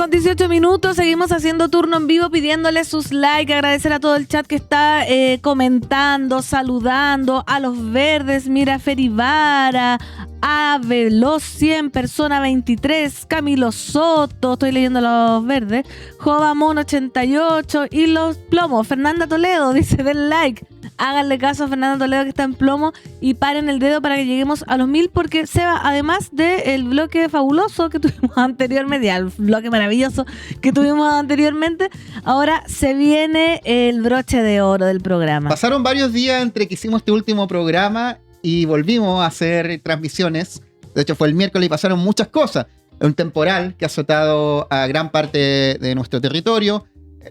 8:18, seguimos haciendo turno en vivo, pidiéndoles sus likes, agradecer a todo el chat que está comentando, saludando, a los verdes, mira, Ferivara, a Veloz 100, Persona 23, Camilo Soto, estoy leyendo los verdes, Jovamon 88 y los plomos, Fernanda Toledo dice, den like. Háganle caso a Fernanda Toledo que está en plomo y paren el dedo para que lleguemos a los 1000 porque Seba, además del bloque fabuloso que tuvimos anteriormente, el bloque maravilloso que tuvimos anteriormente, ahora se viene el broche de oro del programa. Pasaron varios días entre que hicimos este último programa y volvimos a hacer transmisiones. De hecho fue el miércoles y pasaron muchas cosas. Un temporal que ha azotado a gran parte de nuestro territorio.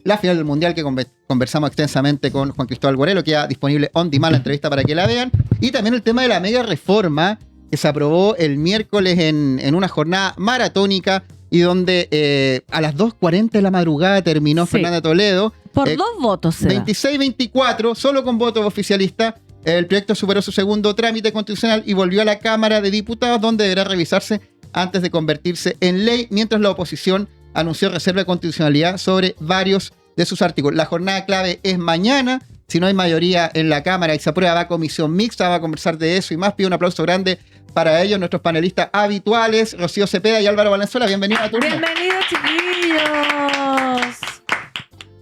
La final del Mundial que conversamos extensamente con Juan Cristóbal Guarelo, queda disponible on demand la entrevista para que la vean. Y también el tema de la mega reforma que se aprobó el miércoles en una jornada maratónica y donde a las 2:40 de la madrugada terminó Fernanda Toledo. Por 2 votos. 26-24, solo con votos oficialistas. El proyecto superó su segundo trámite constitucional y volvió a la Cámara de Diputados, donde deberá revisarse antes de convertirse en ley, mientras la oposición anunció reserva de constitucionalidad sobre varios de sus artículos. La jornada clave es mañana. Si no hay mayoría en la Cámara y se aprueba, va a comisión mixta, va a conversar de eso y más. Pido un aplauso grande para ellos, nuestros panelistas habituales, Rocío Cepeda y Álvaro Valenzuela. Bienvenidos a Turno. Bienvenidos, chiquillos.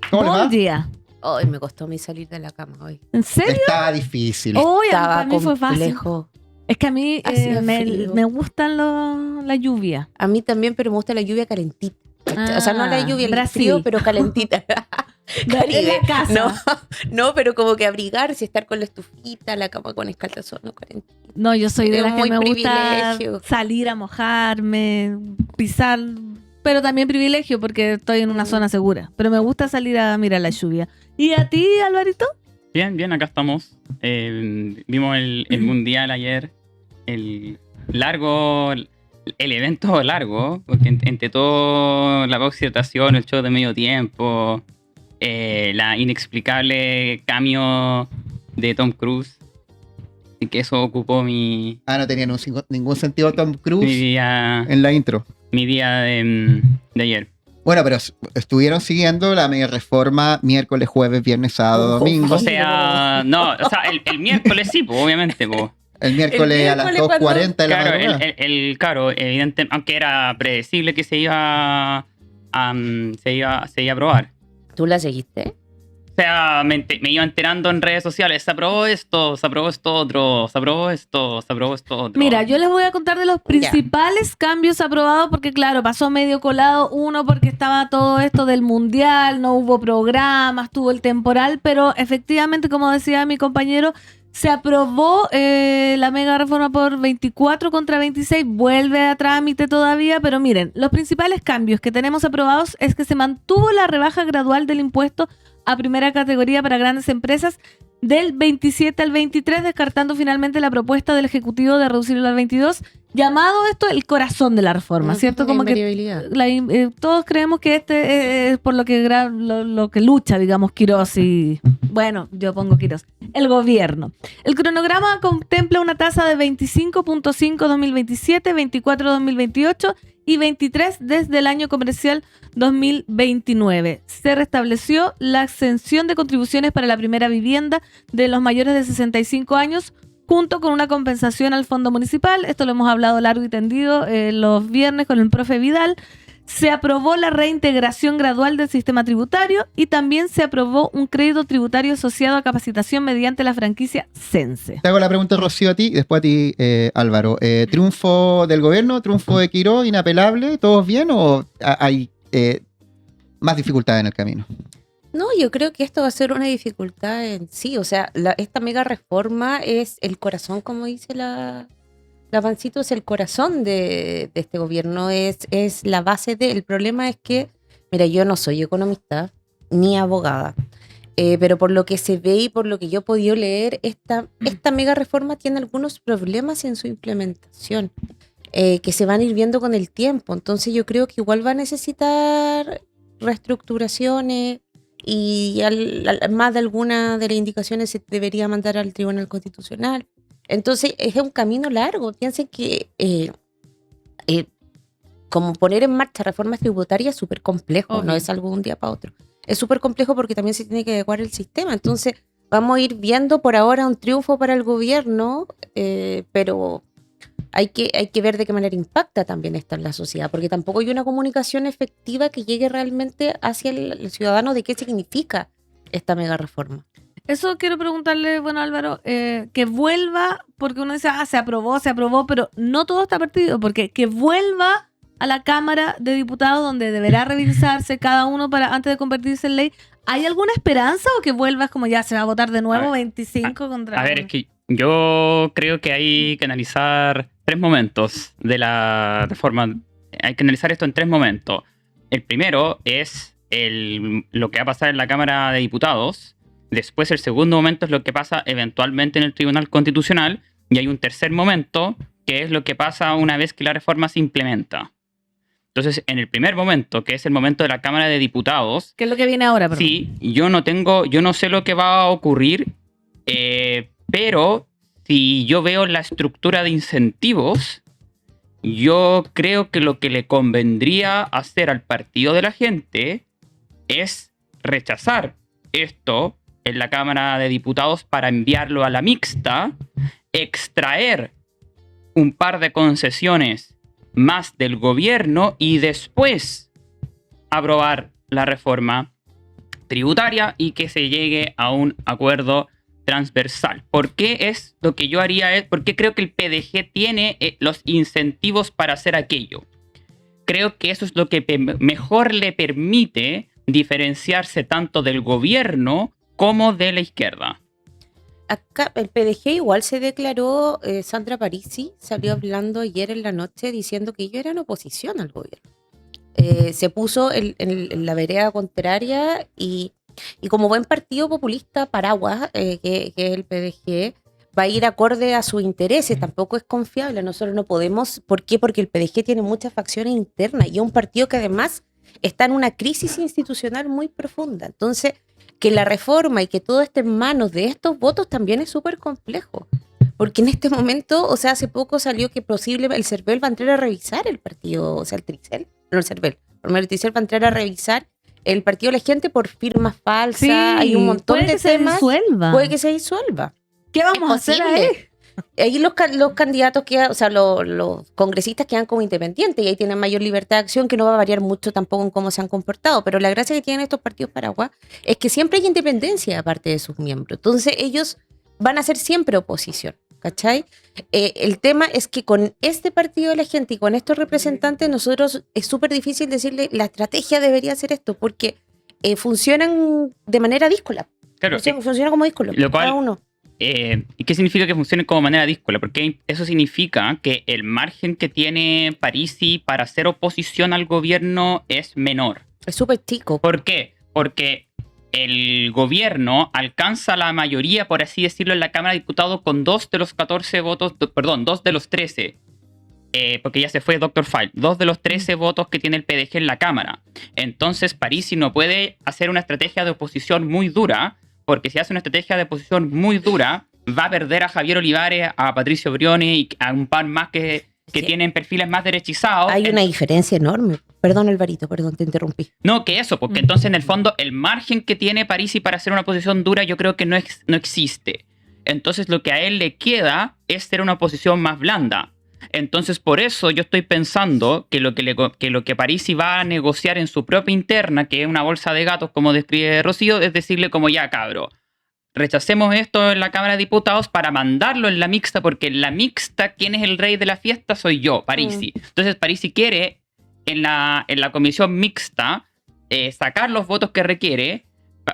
¿Cómo les va? Buen día. Hoy me costó mi salir de la cama hoy. ¿En serio? Estaba difícil. Hoy Estaba para mí fue fácil. complejo. Es que a mí Hacía me frío. gustan la lluvia. A mí también, pero me gusta la lluvia calentita. O sea, no la lluvia, el Brasil. frío, pero calentita. Caribe. En la casa. No, pero como que abrigarse, estar con la estufita, la cama con escaldazo, no calentita. No, yo soy de Es las que muy me gusta privilegio. salir a mojarme, pisar, pero también privilegio porque estoy en una zona segura. Pero me gusta salir a mirar la lluvia. ¿Y a ti, Alvarito? Bien, acá estamos. Vimos el Mundial ayer, el evento largo, porque entre todo la oxidación, el show de medio tiempo, la inexplicable cambio de Tom Cruise, y que eso ocupó mi No tenía ningún sentido Tom Cruise día en la intro. de ayer. Bueno, pero estuvieron siguiendo la mega reforma miércoles, jueves, viernes, sábado, domingo. O sea, el miércoles sí, pues, obviamente, pues. El miércoles a las miércoles 2:40 de la madrugada. Claro, evidente, aunque era predecible que se iba a aprobar. ¿Tú la seguiste? O sea, me iba enterando en redes sociales, se aprobó esto otro, se aprobó esto otro. Mira, yo les voy a contar de los principales cambios aprobados porque claro, pasó medio colado uno porque estaba todo esto del mundial, no hubo programas, tuvo el temporal, pero efectivamente, como decía mi compañero, se aprobó la mega reforma por 24 contra 26, vuelve a trámite todavía, pero miren, los principales cambios que tenemos aprobados es que se mantuvo la rebaja gradual del impuesto a primera categoría para grandes empresas del 27 al 23, descartando finalmente la propuesta del Ejecutivo de reducirlo al 22, llamado esto el corazón de la reforma, ¿cierto? Como que todos creemos que este es por lo que lucha, digamos, Quirós y... Bueno, yo pongo Quirós. El gobierno. El cronograma contempla una tasa de 25.5 2027, 24 2028 y 23 desde el año comercial 2029. Se restableció la exención de contribuciones para la primera vivienda de los mayores de 65 años junto con una compensación al fondo municipal. Esto lo hemos hablado largo y tendido los viernes con el profe Vidal. Se aprobó la reintegración gradual del sistema tributario y también se aprobó un crédito tributario asociado a capacitación mediante la franquicia Sense. Te hago la pregunta, Rocío, a ti y después a ti, Álvaro. ¿Triunfo del gobierno, triunfo de Quirós, inapelable, todos bien o hay más dificultades en el camino? No, yo creo que esto va a ser una dificultad en sí. O sea, esta mega reforma es el corazón, como dice la Pancito, es el corazón de este gobierno, es la base de... El problema es que, mira, yo no soy economista ni abogada, pero por lo que se ve y por lo que yo he podido leer, esta mega reforma tiene algunos problemas en su implementación, que se van a ir viendo con el tiempo. Entonces yo creo que igual va a necesitar reestructuraciones y más de alguna de las indicaciones se debería mandar al Tribunal Constitucional. Entonces es un camino largo. Piensen que como poner en marcha reformas tributarias es súper complejo, Obvio. no es algo de un día para otro. Es súper complejo porque también se tiene que adecuar el sistema. Entonces, vamos a ir viendo por ahora un triunfo para el gobierno, pero hay que ver de qué manera impacta también esto en la sociedad, porque tampoco hay una comunicación efectiva que llegue realmente hacia el ciudadano de qué significa esta mega reforma. Eso quiero preguntarle, bueno, Álvaro, que vuelva, porque uno dice, se aprobó, pero no todo está partido, porque que vuelva a la Cámara de Diputados, donde deberá revisarse cada uno para antes de convertirse en ley. ¿Hay alguna esperanza o que vuelva es como ya se va a votar de nuevo 25 contra A ver, uno? es que yo creo que hay que analizar 3 momentos de la reforma. Hay que analizar esto en 3 momentos. El primero es lo que va a pasar en la Cámara de Diputados. Después, el segundo momento es lo que pasa eventualmente en el Tribunal Constitucional. Y hay un tercer momento, que es lo que pasa una vez que la reforma se implementa. Entonces, en el primer momento, que es el momento de la Cámara de Diputados, ¿Qué es lo que viene ahora? Perdón? sí, yo no sé lo que va a ocurrir, pero si yo veo la estructura de incentivos, yo creo que lo que le convendría hacer al Partido de la Gente es rechazar esto en la Cámara de Diputados para enviarlo a la mixta, extraer un par de concesiones más del gobierno y después aprobar la reforma tributaria y que se llegue a un acuerdo transversal. ¿Por qué es lo que yo haría? Porque creo que el PDG tiene los incentivos para hacer aquello. Creo que eso es lo que mejor le permite diferenciarse tanto del gobierno como de la izquierda. Acá el PDG igual se declaró, Sandra Parisi salió hablando ayer en la noche diciendo que ellos eran oposición al gobierno. Se puso en la vereda contraria y como buen partido populista paraguas, que es el PDG, va a ir acorde a sus intereses, tampoco es confiable, nosotros no podemos, ¿por qué? Porque el PDG tiene muchas facciones internas y es un partido que además está en una crisis institucional muy profunda, entonces que la reforma y que todo esté en manos de estos votos también es súper complejo. Porque en este momento, o sea, hace poco salió que posible el CERVEL va a entrar a revisar el partido, o sea, el Tricel, no el CERVEL, primero el Tricel va a entrar a revisar el partido de la gente por firmas falsas, Sí, hay un montón de temas. Puede que se disuelva. ¿Qué vamos a hacer ahí? Ahí los candidatos, o sea, los congresistas quedan como independientes y ahí tienen mayor libertad de acción que no va a variar mucho tampoco en cómo se han comportado. Pero la gracia que tienen estos partidos paraguas es que siempre hay independencia aparte de sus miembros. Entonces ellos van a ser siempre oposición, ¿cachai? El tema es que con este partido de la gente y con estos representantes nosotros es súper difícil decirle la estrategia debería ser esto porque funcionan de manera díscola. Claro, Funciona como díscola, lo cual, cada uno. ¿Y qué significa que funcione como manera díscola? Porque eso significa que el margen que tiene Parisi para hacer oposición al gobierno es menor. Es súper chico. ¿Por qué? Porque el gobierno alcanza la mayoría, por así decirlo, en la Cámara de Diputados con 2 de los 14 votos, perdón, 2 de los 13, porque ya se fue Dr. File, 2 de los 13 votos que tiene el PDG en la Cámara. Entonces Parisi no puede hacer una estrategia de oposición muy dura, porque si hace una estrategia de oposición muy dura, va a perder a Javier Olivares, a Patricio Briones y a un par más que tienen perfiles más derechizados. Hay una diferencia enorme. Perdón, Alvarito, perdón, te interrumpí. No, que eso, porque entonces en el fondo el margen que tiene Parisi para hacer una oposición dura yo creo que no existe. Entonces lo que a él le queda es ser una oposición más blanda. Entonces por eso yo estoy pensando que lo que Parisi va a negociar en su propia interna, que es una bolsa de gatos como describe Rocío, es decirle como ya cabro, rechacemos esto en la Cámara de Diputados para mandarlo en la mixta, porque en la mixta quien es el rey de la fiesta soy yo, Parisi. Entonces Parisi quiere en la comisión mixta sacar los votos que requiere,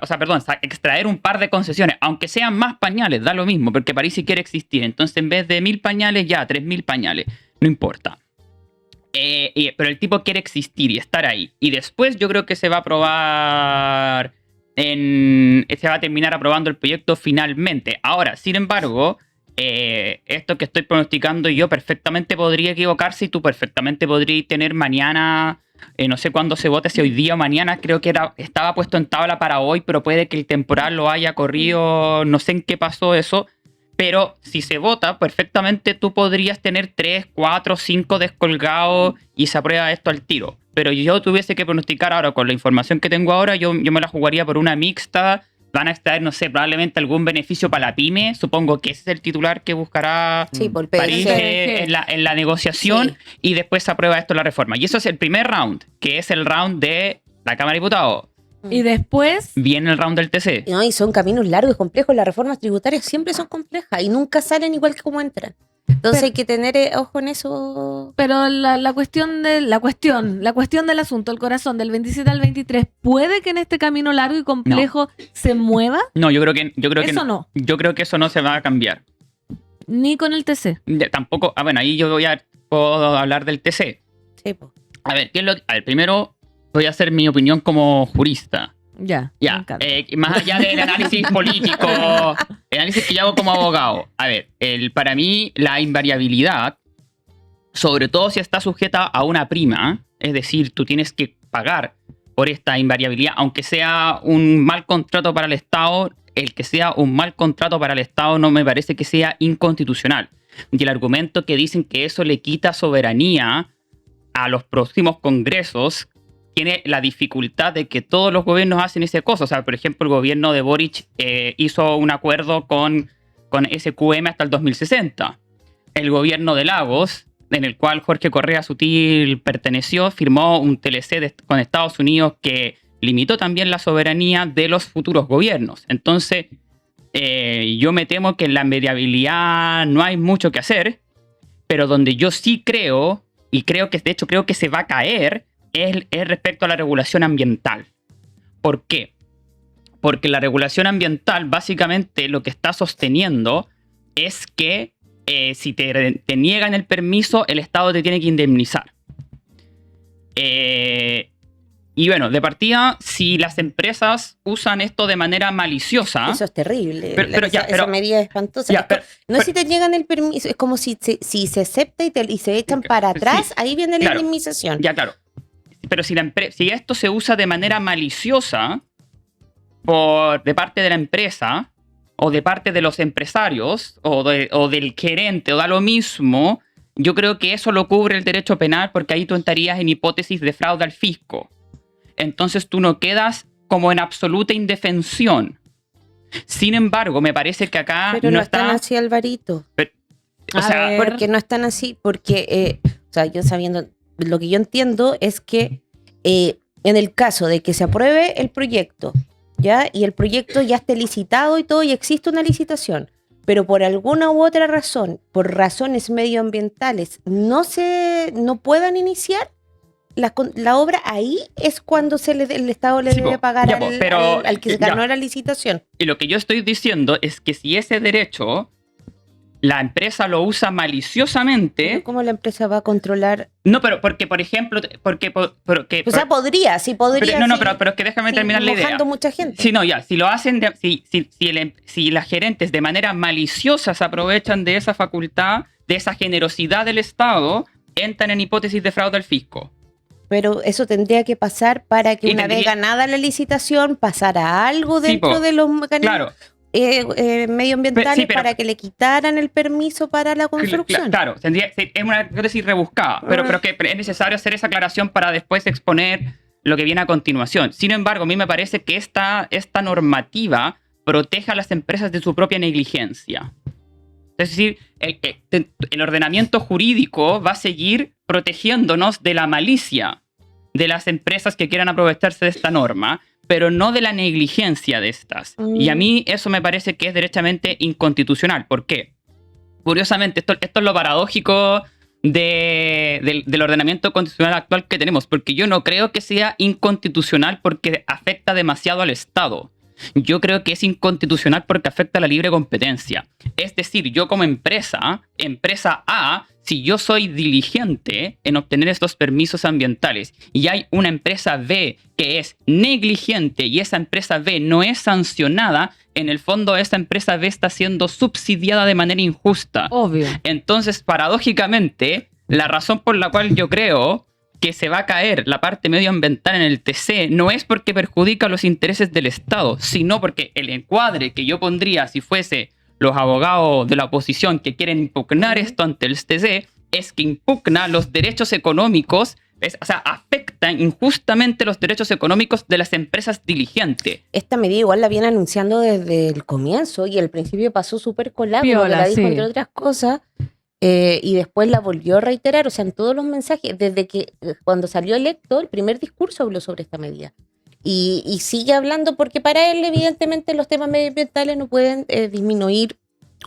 o sea, perdón, extraer un par de concesiones, aunque sean más pañales, da lo mismo, porque Parisi quiere existir. Entonces, en vez de 1000 pañales, ya, 3000 pañales. No importa. Pero el tipo quiere existir y estar ahí. Y después yo creo que se va a aprobar se va a terminar aprobando el proyecto finalmente. Ahora, sin embargo, esto que estoy pronosticando yo perfectamente podría equivocarse y tú perfectamente podrías tener mañana... no sé cuándo se vote, si hoy día o mañana, creo que estaba puesto en tabla para hoy, pero puede que el temporal lo haya corrido, no sé en qué pasó eso, Pero si se vota, perfectamente tú podrías tener 3, 4, 5 descolgados y se aprueba esto al tiro. Pero yo tuviese que pronosticar ahora, con la información que tengo ahora, yo me la jugaría por una mixta. Van a extraer, no sé, probablemente algún beneficio para la pyme. Supongo que ese es el titular que buscará Sí, por París PDG. en la negociación, Sí. y después se aprueba esto la reforma. Y eso es el primer round, que es el round de la Cámara de Diputados. Y después, Viene el round del TC. No, y son caminos largos y complejos. Las reformas tributarias siempre son complejas y nunca salen igual que como entran. Entonces Pero- hay que tener ojo en eso. pero la cuestión del asunto, el corazón del 27 al 23, ¿puede que en este camino largo y complejo se mueva? No, yo creo que Eso no. Yo creo que eso no se va a cambiar. Ni con el TC. Tampoco. Bueno, ahí yo puedo hablar del TC. Sí, po. A ver, primero voy a hacer mi opinión como jurista. Ya. me Ya, encanta. más allá del análisis político, el análisis que yo hago como abogado. A ver, para mí la invariabilidad, sobre todo si está sujeta a una prima, es decir, tú tienes que pagar por esta invariabilidad, aunque sea un mal contrato para el Estado, el que sea un mal contrato para el Estado no me parece que sea inconstitucional. Y el argumento que dicen que eso le quita soberanía a los próximos congresos tiene la dificultad de que todos los gobiernos hacen esa cosa. O sea, por ejemplo, el gobierno de Boric hizo un acuerdo con SQM hasta el 2060. El gobierno de Lagos, en el cual Jorge Correa Sutil perteneció, firmó un TLC con Estados Unidos que limitó también la soberanía de los futuros gobiernos. Entonces, yo me temo que en la mediabilidad no hay mucho que hacer, pero donde yo sí creo, y creo que se va a caer, es respecto a la regulación ambiental. ¿Por qué? Porque la regulación ambiental básicamente lo que está sosteniendo es que si te niegan el permiso, el Estado te tiene que indemnizar. Y bueno, de partida, si las empresas usan esto de manera maliciosa... Eso es terrible. Pero esa medida es espantosa. Ya, No es si te llegan el permiso, es como si se acepta y se echan para atrás, Sí, ahí viene la claro. indemnización. Ya, claro. Pero si esto se usa de manera maliciosa de parte de la empresa o de parte de los empresarios o del gerente, o da lo mismo, yo creo que eso lo cubre el derecho penal, porque ahí tú entrarías en hipótesis de fraude al fisco. Entonces tú no quedas como en absoluta indefensión. Sin embargo, me parece que acá Pero no está... están así, Alvarito. O sea, ver. Porque no están así, porque, o sea, yo sabiendo, lo que yo entiendo es que en el caso de que se apruebe el proyecto, ¿ya? Y el proyecto ya esté licitado y todo, y existe una licitación, pero por alguna u otra razón, por razones medioambientales, no puedan iniciar la obra, ahí es cuando el Estado le Sí, debe po. pagar Ya, po, pero- al que ya. ganó la licitación. y lo que yo estoy diciendo es que si ese derecho la empresa lo usa maliciosamente... Pero ¿cómo la empresa va a controlar? No, pero porque, por ejemplo, O sea, podría, sí podría. no, sí, pero es que déjame sí, terminar la idea. mojando mucha gente. Si no, ya, si lo hacen, si las gerentes de manera maliciosa se aprovechan de esa facultad, de esa generosidad del Estado, entran en hipótesis de fraude al fisco. Pero eso tendría que pasar para que Y una vez tendría- ganada la licitación pasara algo Sí, dentro po. de los mecanismos Claro, medioambientales Sí, pero- para que le quitaran el permiso para la construcción. claro, es una hipótesis rebuscada, pero que es necesario hacer esa aclaración para después exponer lo que viene a continuación. Sin embargo, a mí me parece que esta normativa protege a las empresas de su propia negligencia. Es decir, el ordenamiento jurídico va a seguir protegiéndonos de la malicia de las empresas que quieran aprovecharse de esta norma, pero no de la negligencia de estas. Y a mí eso me parece que es derechamente inconstitucional. ¿Por qué? Curiosamente, esto es lo paradójico del ordenamiento constitucional actual que tenemos, porque yo no creo que sea inconstitucional porque afecta demasiado al Estado. Yo creo que es inconstitucional porque afecta a la libre competencia. Es decir, yo como empresa A, si yo soy diligente en obtener estos permisos ambientales y hay una empresa B que es negligente y esa empresa B no es sancionada, en el fondo esa empresa B está siendo subsidiada de manera injusta. Obvio. Entonces, paradójicamente, la razón por la cual yo creo que se va a caer la parte medioambiental en el TC no es porque perjudica los intereses del Estado, sino porque el encuadre que yo pondría si fuese los abogados de la oposición que quieren impugnar esto ante el TC es que impugna los derechos económicos, o sea, afectan injustamente los derechos económicos de las empresas diligentes. Esta medida igual la viene anunciando desde el comienzo y al principio pasó súper colado, porque Piola, la dijo sí. entre otras cosas, y después la volvió a reiterar, o sea, en todos los mensajes, desde que cuando salió electo, el primer discurso habló sobre esta medida. Y sigue hablando porque para él, evidentemente, los temas medioambientales no pueden disminuir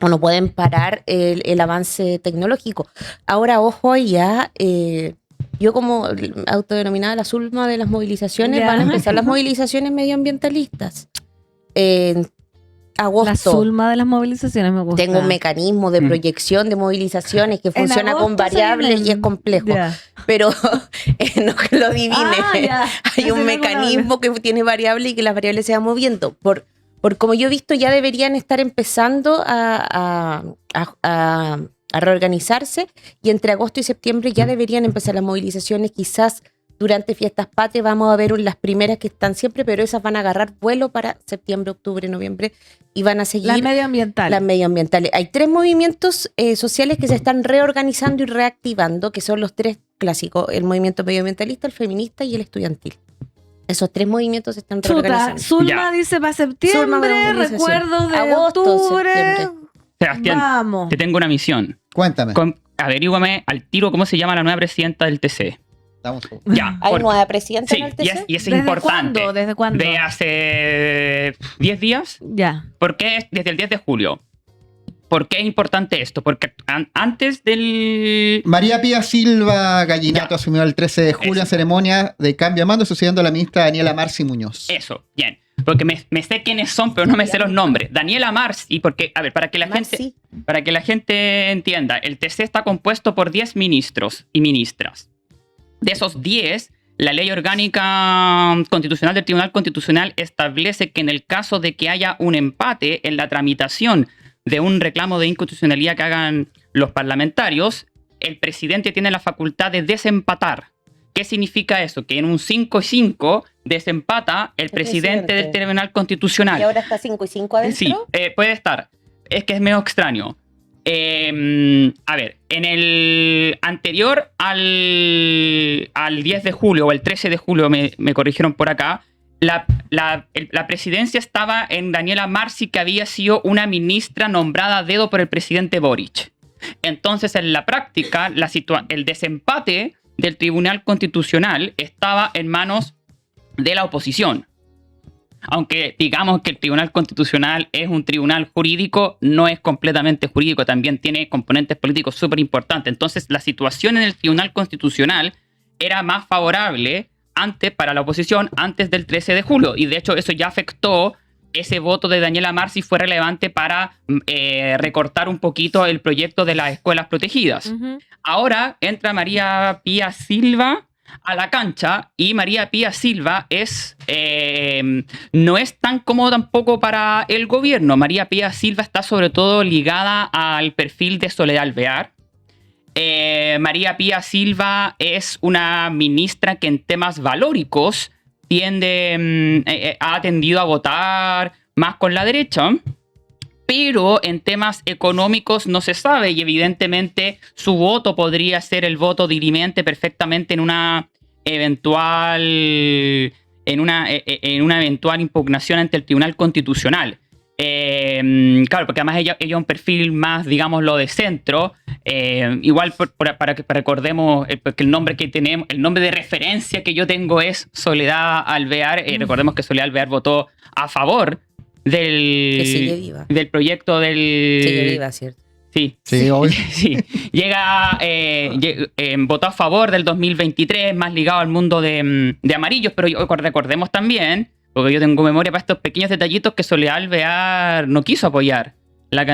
o no pueden parar el avance tecnológico. Ahora, ojo ya, yo como autodenominada la Zulma de las movilizaciones, Ya. van a empezar las movilizaciones medioambientalistas. En agosto. La Zulma de las movilizaciones me gusta. Tengo un mecanismo de proyección de movilizaciones que funciona con agosto se variables vienen. y es complejo. Ya. Pero no que lo adivine. Ya. Hay un Hacer mecanismo que tiene variables y que las variables se van moviendo. Por como yo he visto, ya deberían estar empezando a reorganizarse y entre agosto y septiembre ya deberían empezar las movilizaciones. Quizás durante fiestas patrias vamos a ver las primeras que están siempre, pero esas van a agarrar vuelo para septiembre, octubre, noviembre y van a seguir Las medioambientales. las medioambientales. Hay 3 movimientos sociales que se están reorganizando y reactivando, que son los 3 clásicos: el movimiento medioambientalista, el feminista y el estudiantil. Esos 3 movimientos se están Chuta, reorganizando. Zulma Ya. dice para Zulma septiembre, de movilización. recuerdos de Agosto, octubre. septiembre. Sebastián, Vamos. te tengo una misión. Cuéntame. Averígame al tiro cómo se llama la nueva presidenta del TC. Vamos. Ya. ¿Hay por- nueva presidenta Sí, en el y TC? es ¿Desde importante. cuándo? ¿Desde cuándo? De hace 10 días. Ya. ¿Por qué desde el 10 de julio? ¿Por qué es importante esto? Porque antes del... María Pía Silva Gallinato Ya. asumió el 13 de julio Eso. en ceremonia de cambio de mando, sucediendo a la ministra Daniela Marci Muñoz. Eso, bien. Porque me sé quiénes son, pero no me sé los nombres. Daniela Marci, porque, a ver, para que la Marci. gente entienda, el TC está compuesto por 10 ministros y ministras. De esos 10, la ley orgánica constitucional del Tribunal Constitucional establece que en el caso de que haya un empate en la tramitación de un reclamo de inconstitucionalidad que hagan los parlamentarios, el presidente tiene la facultad de desempatar. ¿Qué significa eso? Que en un 5-5 desempata el presidente del Tribunal Constitucional. ¿Y ahora está 5 y 5 adentro? Sí, puede estar. Es que es medio extraño. A ver, en el anterior al 10 de julio o el 13 de julio, me corrigieron por acá, la presidencia estaba en Daniela Marci, que había sido una ministra nombrada a dedo por el presidente Boric. Entonces, en la práctica, el desempate del Tribunal Constitucional estaba en manos de la oposición. Aunque digamos que el Tribunal Constitucional es un tribunal jurídico, no es completamente jurídico, también tiene componentes políticos súper importantes. Entonces, la situación en el Tribunal Constitucional era más favorable para la oposición antes del 13 de julio. Y de hecho, eso ya afectó. Ese voto de Daniela Marci fue relevante para recortar un poquito el proyecto de las escuelas protegidas. Ujú. Ahora entra María Pía Silva a la cancha y María Pía Silva no es tan cómodo tampoco para el gobierno. María Pía Silva está sobre todo ligada al perfil de Soledad Alvear. María Pía Silva es una ministra que en temas valóricos ha tendido a votar más con la derecha, pero en temas económicos no se sabe y evidentemente su voto podría ser el voto dirimente perfectamente en una eventual impugnación ante el Tribunal Constitucional. Claro, porque además ella es un perfil más, digámoslo, de centro. Igual para que recordemos, porque el nombre que tenemos, el nombre de referencia que yo tengo es Soledad Alvear. Recordemos que Soledad Alvear votó a favor Que sigue viva. del proyecto del... Sigue viva, ¿cierto? Sí. Sí, obvio. Sí. Votó a favor del 2023, más ligado al mundo de amarillos, pero recordemos también, porque yo tengo memoria para estos pequeños detallitos, que Soledad Alvear no quiso apoyar una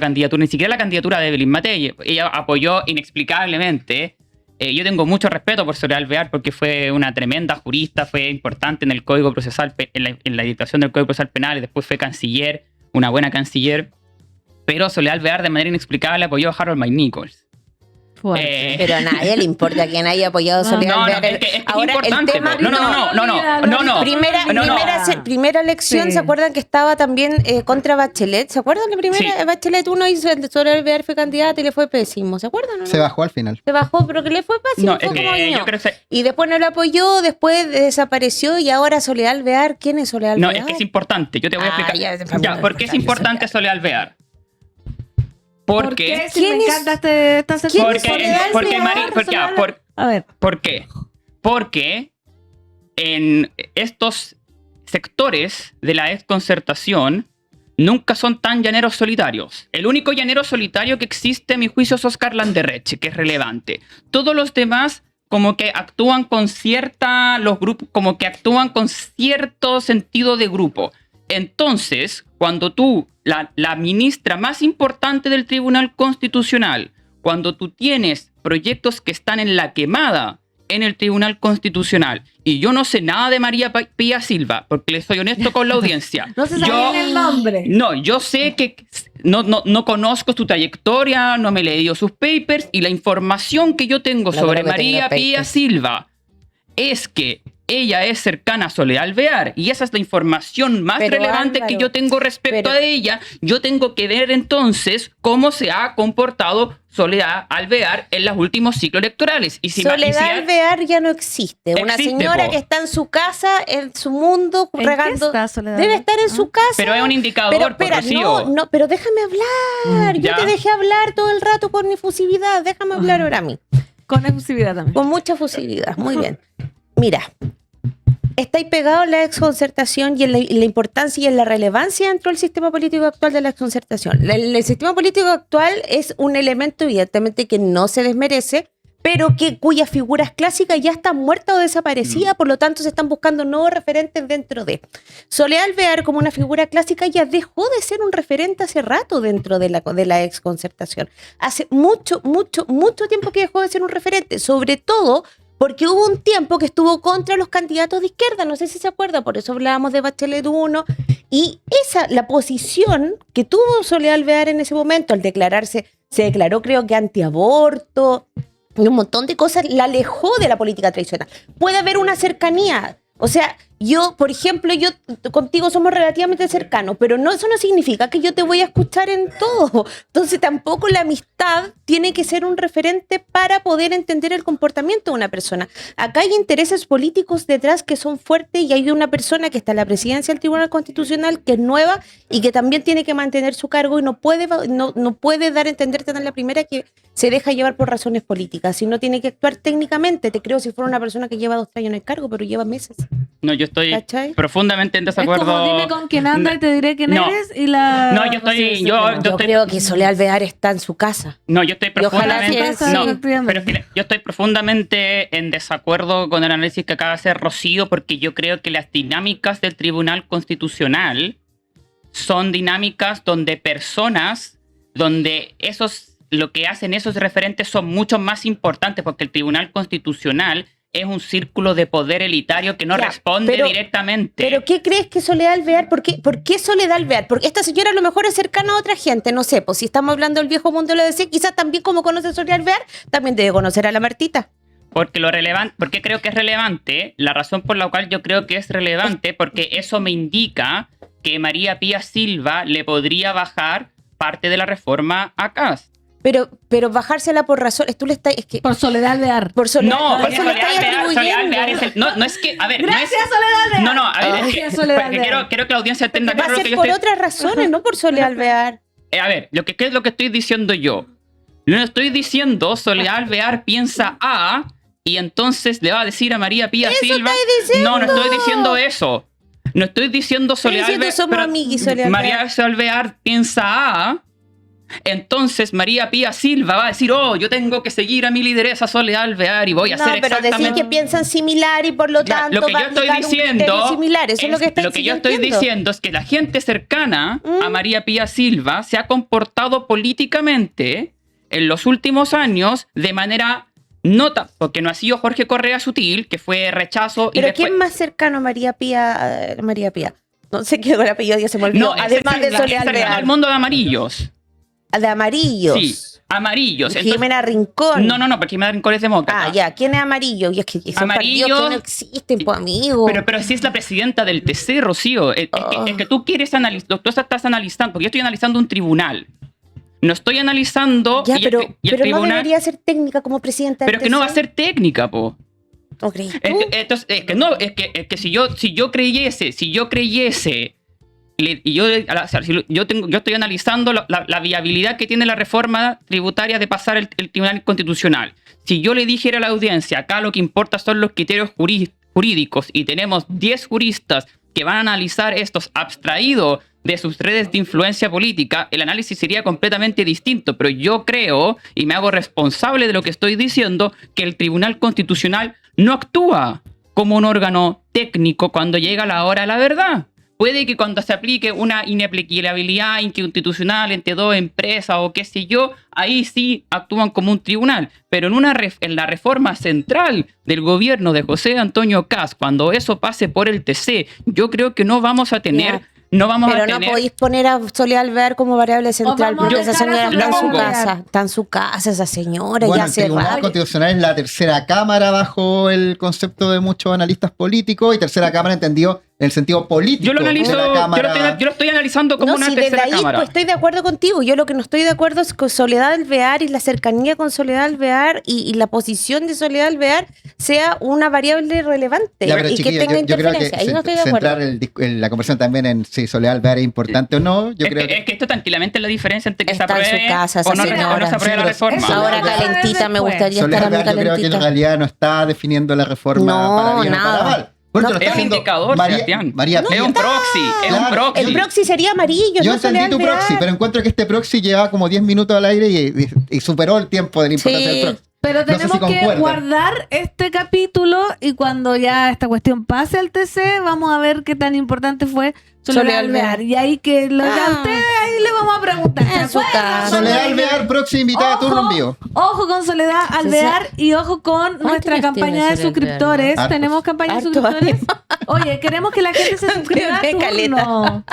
candidatura, ni siquiera la candidatura de Evelyn Matei. Ella apoyó inexplicablemente. Yo tengo mucho respeto por Soledad Alvear porque fue una tremenda jurista, fue importante en el Código Procesal, en la dictación del Código Procesal Penal, y después fue canciller, una buena canciller. Pero Soledad Alvear de manera inexplicable apoyó a Harold McNichols. Fuerte. Pero a nadie le importa quién haya apoyado a Soledad No, Alvear. es que es Ahora, importante. el tema... No. Primera elección, Sí. ¿se acuerdan que estaba también contra Bachelet? ¿Se acuerdan que primera Sí. Bachelet 1 hizo Soledad Alvear fue candidata y le fue pésimo? ¿Se acuerdan o no? Se bajó al final. Se bajó, pero que le fue pésimo. No, es fue como que niño. yo creo que... Y después no lo apoyó, después desapareció y ahora Soledad Alvear, ¿quién es Soledad No, Alvear? es que es importante. Yo te voy a Ah, explicar. ya, Ya, ¿por qué es importante Soledad Alvear? ¿Por qué? Si ¿Quién me es? encanta esta ¿Quién sección. es Soledad Porque, Alvear? A ver. ¿Por qué? Porque en estos sectores de la exconcertación nunca son tan llaneros solitarios. El único llanero solitario que existe, a mi juicio, es Oscar Landerreche, que es relevante. Todos los demás como que actúan con los grupos, como que actúan con cierto sentido de grupo. Entonces, cuando tú, la ministra más importante del Tribunal Constitucional, cuando tú tienes proyectos que están en la quemada en el Tribunal Constitucional, y yo no sé nada de María Pía Silva, porque le soy honesto con la audiencia. No se sabe el nombre. No, yo sé que no conozco su trayectoria, no me he leído sus papers, y la información que yo tengo No sobre creo que María tenga Pía papers. Silva es que ella es cercana a Soledad Alvear, y esa es la información más Pero, relevante Álvaro, que yo tengo respecto pero- a ella. Yo tengo que ver entonces cómo se ha comportado Soledad Alvear en los últimos ciclos electorales. Y si Soledad Alvear ya no existe. Una Existe, señora po. que está en su casa, en su mundo, ¿En qué regando. está Soledad? Debe estar en su casa. Pero es un indicador, Pero espera, por Rocío. no, pero déjame hablar. Yo Ya. te dejé hablar todo el rato con efusividad. Déjame hablar ahora a mí. Con efusividad también. Con mucha efusividad. Muy bien. Mira, estáis pegados en la exconcertación y en la importancia y en la relevancia dentro del sistema político actual de la exconcertación. El sistema político actual es un elemento evidentemente que no se desmerece, pero cuyas figuras clásicas ya están muertas o desaparecidas, por lo tanto se están buscando nuevos referentes dentro de. Soledad Alvear, como una figura clásica, ya dejó de ser un referente hace rato dentro de la exconcertación. Hace mucho tiempo que dejó de ser un referente, sobre todo porque hubo un tiempo que estuvo contra los candidatos de izquierda, no sé si se acuerda, por eso hablábamos de Bachelet 1, y la posición que tuvo Soledad Alvear en ese momento, al declararse, se declaró creo que antiaborto, y un montón de cosas, la alejó de la política tradicional. Puede haber una cercanía, o sea, yo, por ejemplo, yo contigo somos relativamente cercanos, pero eso no significa que yo te voy a escuchar en todo. Entonces tampoco la amistad tiene que ser un referente para poder entender el comportamiento de una persona. Acá hay intereses políticos detrás que son fuertes y hay una persona que está en la presidencia del Tribunal Constitucional que es nueva y que también tiene que mantener su cargo y no puede dar a entender en la primera que se deja llevar por razones políticas, sino tiene que actuar técnicamente. Te creo si fuera una persona que lleva 2 años en el cargo, pero lleva meses. No, yo estoy ¿Cachai? profundamente en Es desacuerdo. como dime con quién anda y te diré quién No. eres y la... No, yo estoy- yo Yo estoy- creo que Soledad Alvear está en su casa. No, yo estoy Y ojalá profundamente. sí, No, sí. pero es que yo estoy profundamente en desacuerdo con el análisis que acaba de hacer Rocío, porque yo creo que las dinámicas del Tribunal Constitucional son dinámicas donde personas, donde lo que hacen esos referentes son mucho más importantes, porque el Tribunal Constitucional es un círculo de poder elitario que no Ya, responde pero- directamente. ¿Pero qué crees que Soledad Alvear? ¿Por qué Soledad Alvear? Porque esta señora a lo mejor es cercana a otra gente, no sé, pues si estamos hablando del viejo mundo lo decía, quizás también como conoce a Soledad Alvear, también debe conocer a la Martita. Porque porque creo que es relevante, la razón por la cual yo creo que es relevante, porque eso me indica que María Pía Silva le podría bajar parte de la reforma a Kast. Pero bajársela por razones, tú le estás, es que Por Soledad Alvear. por Soledad, No, porque eso le Soledad estás Alvear atribuyendo. es el... No es que... A ver, Gracias, no es... Soledad Alvear. No, a ver, es Gracias, que, Soledad porque Alvear. quiero que la audiencia entienda Va claro a lo que ser yo por estoy... otras razones, no por Soledad Alvear. A ver, ¿qué es lo que estoy diciendo yo? No estoy diciendo Soledad Alvear piensa A y entonces le va a decir a María Pía Silva... No estoy diciendo eso. No estoy diciendo Soledad diciendo Alvear... somos pero amiguis, Soledad María Alvear. Alvear piensa A, entonces María Pía Silva va a decir, yo tengo que seguir a mi lideresa Soledad Alvear y voy a No, hacer pero decir exactamente... que piensan similar y por lo Ya, tanto lo que yo va a estoy aplicar un criterio diciendo similar. Eso es lo que está lo que yo estoy diciendo es que la gente cercana a María Pía Silva se ha comportado políticamente en los últimos años de manera porque no ha sido Jorge Correa Sutil, que fue rechazo y Pero después... ¿quién más cercano a María Pía? María Pía. No sé qué con el apellido, ya se me olvidó. No, Además de Soledad cercano al Alvear. mundo de amarillos. De amarillos. Sí, amarillos. Jimena Rincón. No, porque Jimena Rincón es demócrata. Ah, ya. ¿Quién es amarillo? Y es que esos Amarillo, partidos que no existen, pues, amigo. Pero si es la presidenta del TC, Rocío. Es que tú quieres analizar, tú estás analizando, porque yo estoy analizando un tribunal. No estoy analizando. Ya, y pero el tribunal, no debería ser técnica como presidenta del Pero es que no va a TC. ser técnica, po. ¿No crees tú? Entonces, es que si yo creyese, yo estoy analizando la viabilidad que tiene la reforma tributaria de pasar el Tribunal Constitucional. Si yo le dijera a la audiencia, acá lo que importa son los criterios jurídicos y tenemos 10 juristas que van a analizar estos abstraídos de sus redes de influencia política, el análisis sería completamente distinto. Pero yo creo, y me hago responsable de lo que estoy diciendo, que el Tribunal Constitucional no actúa como un órgano técnico cuando llega la hora de la verdad. Puede que cuando se aplique una inaplicabilidad institucional entre dos empresas o qué sé yo, ahí sí actúan como un tribunal. Pero en la reforma central del gobierno de José Antonio Kast, cuando eso pase por el TC, yo creo que no vamos a tener... Ya. Pero no podéis poner a Soledad Alvear como variable central, vamos porque a esa dejar a señora está en su Soledad casa. Alvear. Está en su casa esa señora, Bueno, ya el hace Tribunal rato. Constitucional es la tercera cámara bajo el concepto de muchos analistas políticos y tercera cámara entendido en el sentido político. Yo lo analizo, de la cámara. yo lo estoy analizando como No, una si desde tercera ahí cámara. pues, estoy de acuerdo contigo. Yo lo que no estoy de acuerdo es con Soledad Alvear y la cercanía con Soledad Alvear y la posición de Soledad Alvear sea una variable relevante Ya, pero y chiquillo, que tenga yo creo que interferencia. Ahí no estoy de acuerdo. centrar la conversación también en si Soledad Alvear es importante o no. Yo creo Es que esto tranquilamente es la diferencia entre que se Está en su apruebe casa esa o no señora. se apruebe la Sí, reforma. pero- Ahora Eso lo vamos a ver calentita, me después. gustaría Soledad estar a mí Alvear yo creo que en calentita. realidad no está definiendo la reforma No, para bien o nada. para mal. Porque No, lo está Es haciendo indicador, Sebastián. María Es Pía. un proxy, es un Claro. proxy. El proxy sería amarillo, Yo no Soledad entendí tu Alvear. proxy, pero encuentro que este proxy lleva como 10 minutos al aire y superó el tiempo de la importancia Sí. del proxy. Pero No sé tenemos si que concuerdan. guardar este capítulo y cuando ya esta cuestión pase al TC, vamos a ver qué tan importante fue Soledad Soledad Alvear. Alvear. Y ahí que lo ya Ah. ustedes ahí le vamos a preguntar. En ¿Se su acuerdan casa. cuando Soledad dije, Alvear, próxima invitada a turno en vivo. Ojo con Soledad Alvear y ojo con nuestra años campaña tiene de Soledad suscriptores. Alvear? Tenemos campaña de Hartos suscriptores. Oye, queremos que la gente se suscriba a Tiene caleta. turno.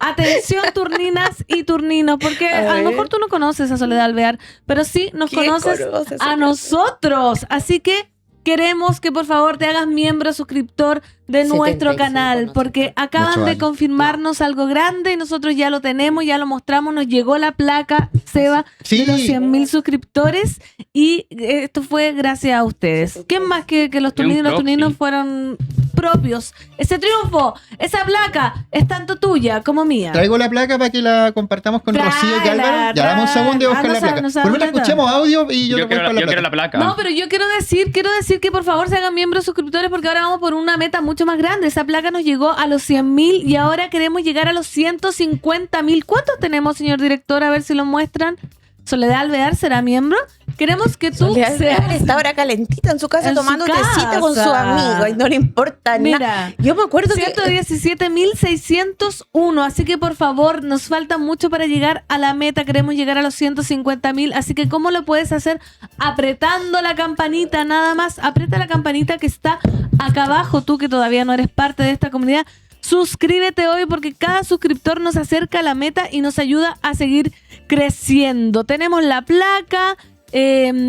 Atención, turninas y turninos, porque a lo ver. mejor tú no conoces a Soledad Alvear, pero sí nos ¿Quién conoces conoce a a Soledad? nosotros. Así que queremos que por favor te hagas miembro, suscriptor de nuestro 75 canal, no sé porque cuánto. acaban 8 de años. confirmarnos algo grande y nosotros ya lo tenemos, ya lo mostramos, nos llegó la placa, Seba, Sí. de los 100.000 suscriptores y esto fue gracias a ustedes. ¿Quién más que los turninos? Los proxy. turninos fueron propios. Ese triunfo, esa placa es tanto tuya como mía. Traigo la placa para que la compartamos con Tráela, Rocío y Álvaro. Ya dame un segundo y tráela. buscar No la sabe, placa. no sabe Por lo menos dónde está. escuchemos audio y yo Yo te voy quiero con la la placa. placa. No, pero yo quiero decir que por favor se hagan miembros suscriptores porque ahora vamos por una meta mucho más grande. Esa placa nos llegó a los 100.000 y ahora queremos llegar a los 150.000. ¿Cuántos tenemos, señor director? A ver si lo muestran. Soledad Alvear será miembro. Queremos que tú Soledad Alvear seas... está ahora calentita en su casa En su tomando tecito con su casa. amigo y no le importa Mira, nada. Yo me acuerdo que 117.601, así que por favor, nos falta mucho para llegar a la meta, queremos llegar a los 150.000, así que ¿cómo lo puedes hacer? Apretando la campanita, nada más, aprieta la campanita que está acá abajo, tú que todavía no eres parte de esta comunidad, suscríbete hoy porque cada suscriptor nos acerca a la meta y nos ayuda a seguir creciendo. Tenemos la placa.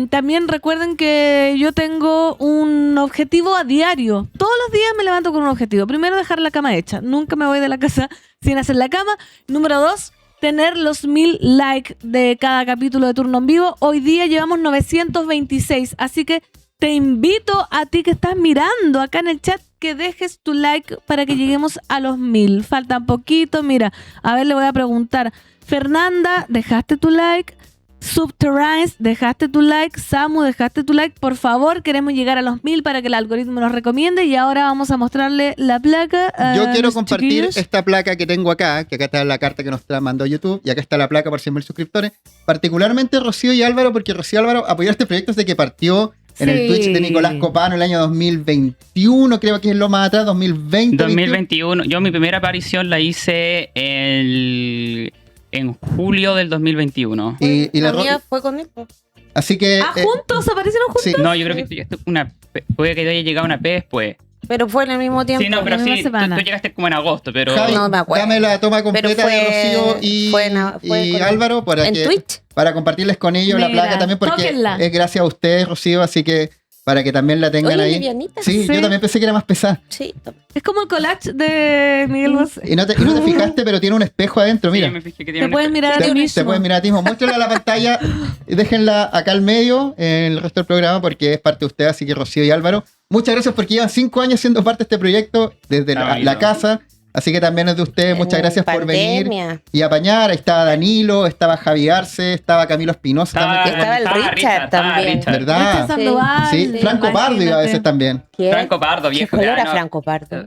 También recuerden que yo tengo un objetivo a diario. Todos los días me levanto con un objetivo. Primero, dejar la cama hecha. Nunca me voy de la casa sin hacer la cama. Número 2, tener los 1000 likes de cada capítulo de Turno en Vivo. Hoy día llevamos 926. Así que te invito a ti que estás mirando acá en el chat que dejes tu like para que lleguemos a los 1000. Faltan poquito. Mira, a ver, le voy a preguntar. Fernanda, ¿dejaste tu like? Subterranes, dejaste tu like. Samu, dejaste tu like. Por favor, queremos llegar a los 1000 para que el algoritmo nos recomiende. Y ahora vamos a mostrarle la placa a Yo quiero los compartir chiquillos. esta placa que tengo acá, que acá está la carta que nos mandó YouTube, y acá está la placa por 100.000 suscriptores. Particularmente Rocío y Álvaro, porque Rocío y Álvaro apoyó este proyecto desde que partió en el Sí. Twitch de Nicolás Copano el año 2021, creo que es lo más atrás, 2020. 2021. Yo mi primera aparición la hice en julio del 2021. Y la la mía fue con él. Así que... Ah, juntos, aparecieron juntos. sí. No, yo creo que esto puede que haya llegado una P después. Pero fue en el mismo tiempo. Sí, no, pero la misma sí, semana. tú llegaste como en agosto, pero... Javi, No me acuerdo. dame la toma completa fue- de Rocío y fue Álvaro en Twitch. para compartirles con ellos la Mira, placa también, porque tóquenla. es gracias a ustedes, Rocío, así que para que también la tengan Oye, ahí. livianita. Sí, Sí. yo también pensé que era más pesada. Sí. Es como el collage de Miguel Bosé. Y no te fijaste, pero tiene un espejo adentro, mira. Sí, me fijé que tiene Te un puedes espe- mirar a ti Te mismo. pueden mirar a ti mismo. Muéstrenla a la pantalla y déjenla acá al medio en el resto del programa porque es parte de ustedes, así que Rocío y Álvaro, muchas gracias porque llevan 5 años siendo parte de este proyecto desde Está la bonito. casa. Así que también es de ustedes. Muchas gracias por venir y apañar. Ahí estaba Danilo, estaba Javi Arce, estaba Camilo Espinosa también. Estaba el Richard también. ¿Verdad? Cristian Sandoval, Sí, Franco Pardo iba a veces también. ¿Quién? Franco Pardo, ¿Qué viejo. color ya, era no. Franco Pardo?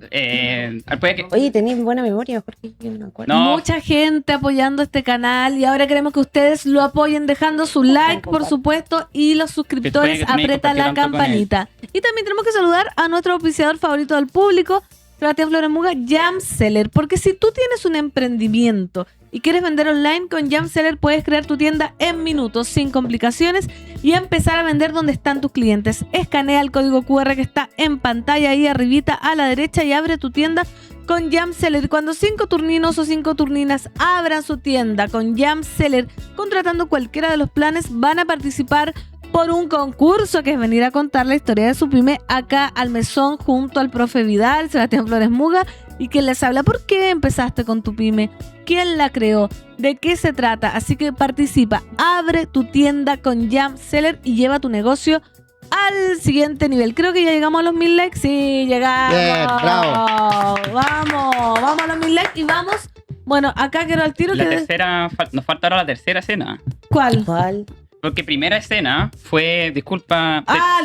Puede que- Oye, tenéis buena memoria, mejor que yo no me acuerdo. No. Mucha gente apoyando este canal y ahora queremos que ustedes lo apoyen dejando su like, por supuesto, y los suscriptores Después de que apretan tenéis la que compartir campanita. Y también tenemos que saludar a nuestro auspiciador favorito del público, Sebastián Flores Muga, Jamseller, porque si tú tienes un emprendimiento y quieres vender online con Jamseller, puedes crear tu tienda en minutos, sin complicaciones, y empezar a vender donde están tus clientes. Escanea el código QR que está en pantalla ahí arribita a la derecha y abre tu tienda con Jamseller. Cuando 5 turninos o 5 turninas abran su tienda con Jamseller, contratando cualquiera de los planes, van a participar por un concurso que es venir a contar la historia de su pyme acá al mesón junto al profe Vidal, Sebastián Flores Muga, y que les habla por qué empezaste con tu pyme, quién la creó, de qué se trata. Así que participa, abre tu tienda con Jamseller y lleva tu negocio al siguiente nivel. Creo que ya llegamos a los 1000 likes. Sí, llegamos. Bien, bravo. Vamos a los 1000 likes y vamos. Bueno, acá quiero al tiro La que... tercera, nos falta ahora la tercera escena. ¿Cuál? ¿Cuál? Porque primera escena fue, disculpa...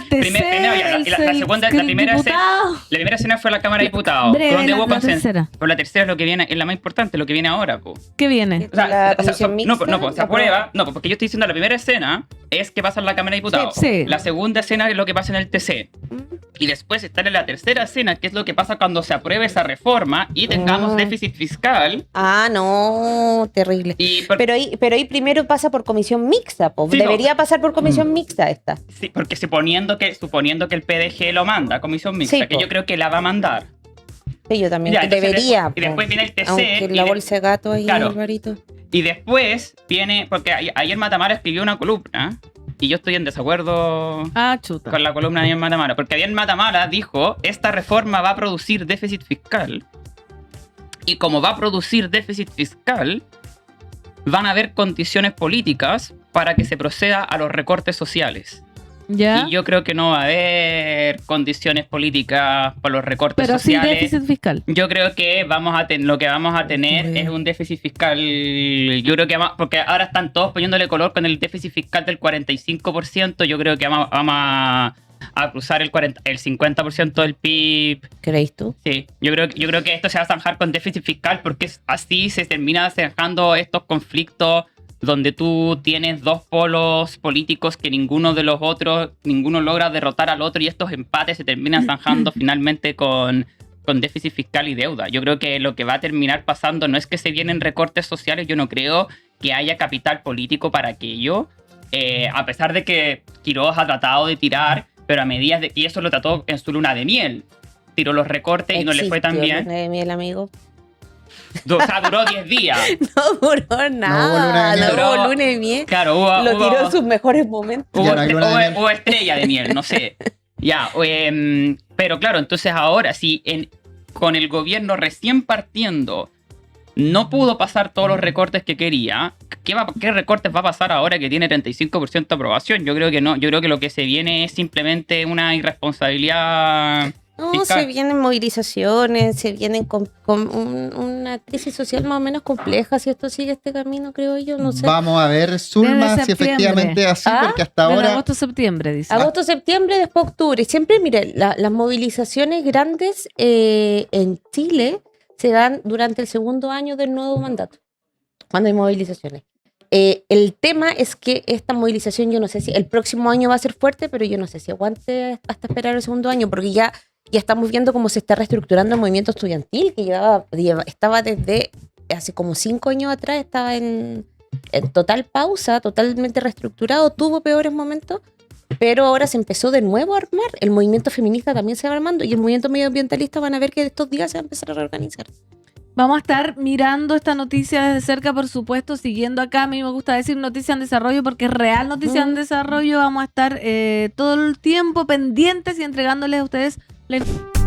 El primero, ya, la segunda, la primera escena fue la Cámara de Diputados, Breve, donde hubo la consenso. tercera. Pero la tercera es lo que viene, es la más importante, lo que viene ahora, po. ¿Qué viene? La comisión mixta, se aprueba, porque yo estoy diciendo la primera escena es que pasa en la Cámara de Diputados. Sí. La segunda escena es lo que pasa en el TC. Y después está en la tercera escena, que es lo que pasa cuando se apruebe esa reforma y tengamos déficit fiscal. Ah, no, terrible. Y Pero ahí primero pasa por comisión mixta, po. Sí, Debería pasar por comisión mixta esta. sí, porque suponiendo que el PDG lo manda a comisión mixta, Sí, que po. yo creo que la va a mandar. Sí, yo también. Ya, Que entonces debería. y después po. viene el TC. Aunque y la de- bolsa de gato ahí, Claro. Alvarito. Y después viene, porque ayer Matamara escribió una columna y yo estoy en desacuerdo Chuta. con la columna de ayer Matamara, porque ayer Matamara dijo, esta reforma va a producir déficit fiscal y como va a producir déficit fiscal, van a haber condiciones políticas para que se proceda a los recortes sociales. ¿Ya? Y yo creo que no va a haber condiciones políticas para los recortes Pero sí sociales. déficit fiscal. Yo creo que lo que vamos a tener Muy bien. es un déficit fiscal. Yo creo que porque ahora están todos poniéndole color con el déficit fiscal del 45%. Yo creo que vamos a cruzar el 50% del PIB. ¿Creéis tú? Sí, yo creo que esto se va a zanjar con déficit fiscal porque así se termina zanjando estos conflictos donde tú tienes dos polos políticos que ninguno logra derrotar al otro y estos empates se terminan zanjando finalmente con déficit fiscal y deuda. Yo creo que lo que va a terminar pasando no es que se vienen recortes sociales, yo no creo que haya capital político para aquello, a pesar de que Quiroz ha tratado de tirar, pero a medida de que eso lo trató en su luna de miel. Tiró los recortes y no le fue tan Existió bien. luna de miel, amigo. O sea, duró 10 días. No duró nada. luna de miel. No hubo luna de miel. Claro, Lo tiró en sus mejores momentos. Ya no hay luna de miel. hubo estrella de miel, no sé. Ya, pero claro, entonces ahora, si con el gobierno recién partiendo no pudo pasar todos los recortes que quería, ¿qué recortes va a pasar ahora que tiene 35% de aprobación? Yo creo que no. Yo creo que lo que se viene es simplemente una irresponsabilidad. No, fiscal. se vienen movilizaciones, se vienen con una crisis social más o menos compleja. Si esto sigue este camino, creo yo, no sé. Vamos a ver, Zulma, Desde si efectivamente es así, Ah, porque hasta De ahora... agosto a septiembre, dice. Agosto, septiembre, después octubre. Siempre, mire, las movilizaciones grandes en Chile se dan durante el segundo año del nuevo mandato, cuando hay movilizaciones. El tema es que esta movilización, yo no sé si el próximo año va a ser fuerte, pero yo no sé si aguante hasta esperar el segundo año, porque ya estamos viendo cómo se está reestructurando el movimiento estudiantil, que estaba desde hace como 5 años atrás, estaba en total pausa, totalmente reestructurado, tuvo peores momentos, Pero ahora se empezó de nuevo a armar. El movimiento feminista también se va armando y el movimiento medioambientalista van a ver que estos días se va a empezar a reorganizar. Vamos a estar mirando esta noticia desde cerca, por supuesto, siguiendo acá. A mí me gusta decir noticia en desarrollo porque es real noticia en desarrollo. Vamos a estar todo el tiempo pendientes y entregándoles a ustedes la información.